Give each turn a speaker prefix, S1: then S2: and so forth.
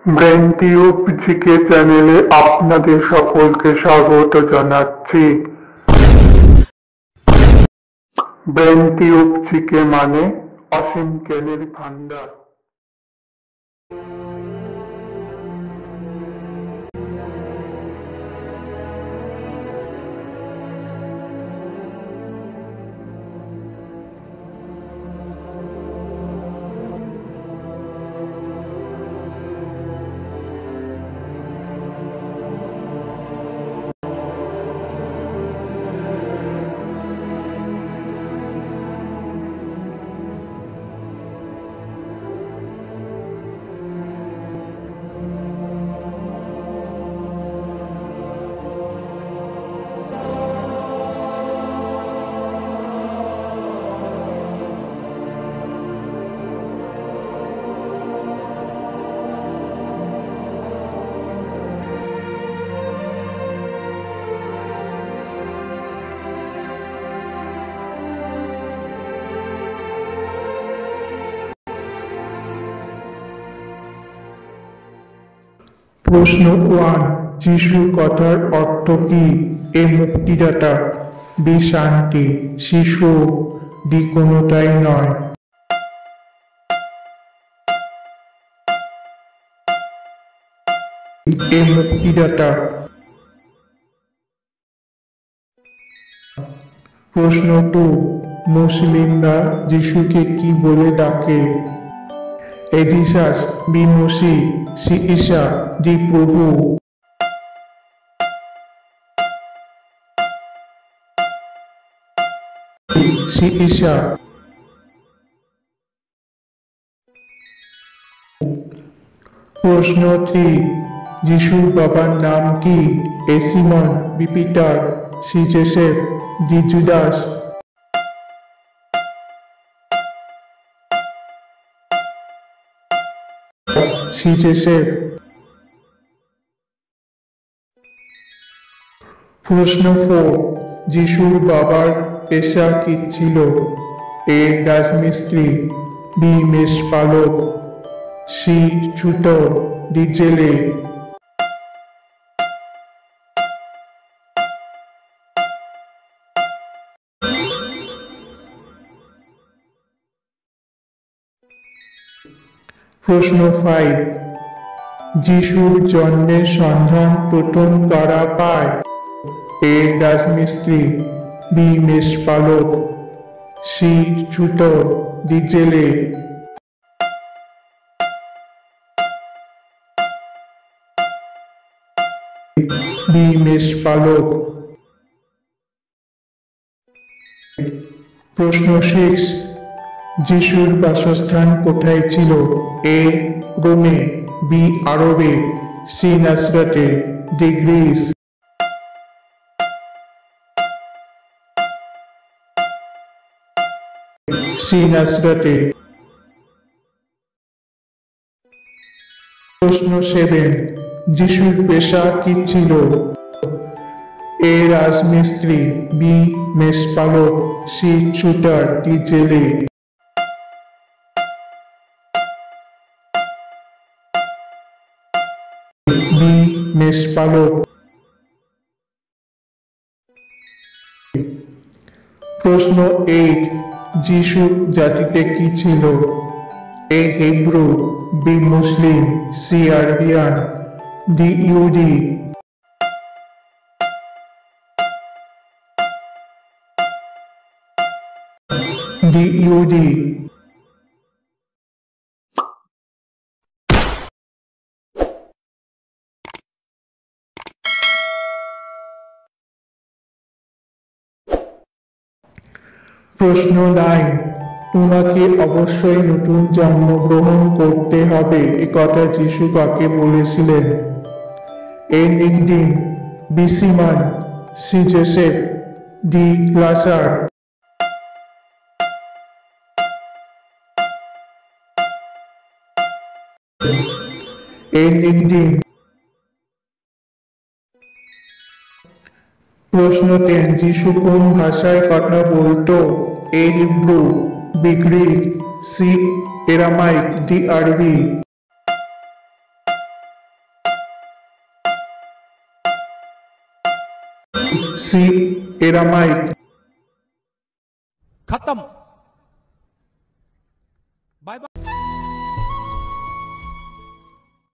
S1: Brain tube GK চ্যানেলে আপনাদের সকলকে স্বাগত জানাচ্ছি। ব্রেন টিউব জিকে মানে অসীম জ্ঞানের ভান্ডার।
S2: প্রশ্ন 1, যিশুর কথার অর্থ কি? এ মুক্তিদাতা, বি শান্তি, শিশু, ডি কোনোটাই নয়। এ মুক্তিদাতা। প্রশ্ন 2, মুসলিমরা যিশুকে কি বলে ডাকে? এ জিসাস, বি মসি, সি ঈসা, ডি প্রভু। সি ঈসা। প্রশ্ন 3, যিশুর বাবার নাম কি? A Simon, B Peter, C Joseph, D Judas. C Joseph. প্রশ্ন 4, যিশুর বাবার পেশা কি ছিল? এ রাজমিস্ত্রি, বি মেষপালক, সি ছুতর, ডি জেলে। প্রশ্ন 5, যিশুর জন্মের সন্ধান প্রথম কারা পায়? এ রাজমিস্ত্রি, বি মেষপালক, সি ছুতর, ডি জেলে। বি মেষপালক। প্রশ্ন 6, যিশুর বাসস্থান কোথায় ছিল? এ রোমে, বি আরবে, সি নাসরাতে, ডি গ্রিস। সি নাসরাতে। প্রশ্ন 7, যিশুর পেশা কি ছিল? এ রাজমিস্ত্রি, বি মেষপালক, সি ছুতর, ডি জেলে। বি মেষপালক। প্রশ্ন 8, যিশু জাতিতে কি ছিল? এ হিব্রু, বি মুসলিম, সি আরবিয়ান, ডি ইহুদি। ডি ইহুদি। প্রশ্ন 9, তোমাকে অবশ্যই নতুন জন্মগ্রহণ করতে হবে একথা যিশু কাকে বলেছিলেন? এ নিকদিম, B Simon, C Joseph, D লাজার। এ নিকদিম। প্রশ্ন 10, যিশু কোন ভাষায় কথা বলতো? A Hebrew, B Greek, C Aramaic, D আরবি। C Aramaic.
S3: खत्म।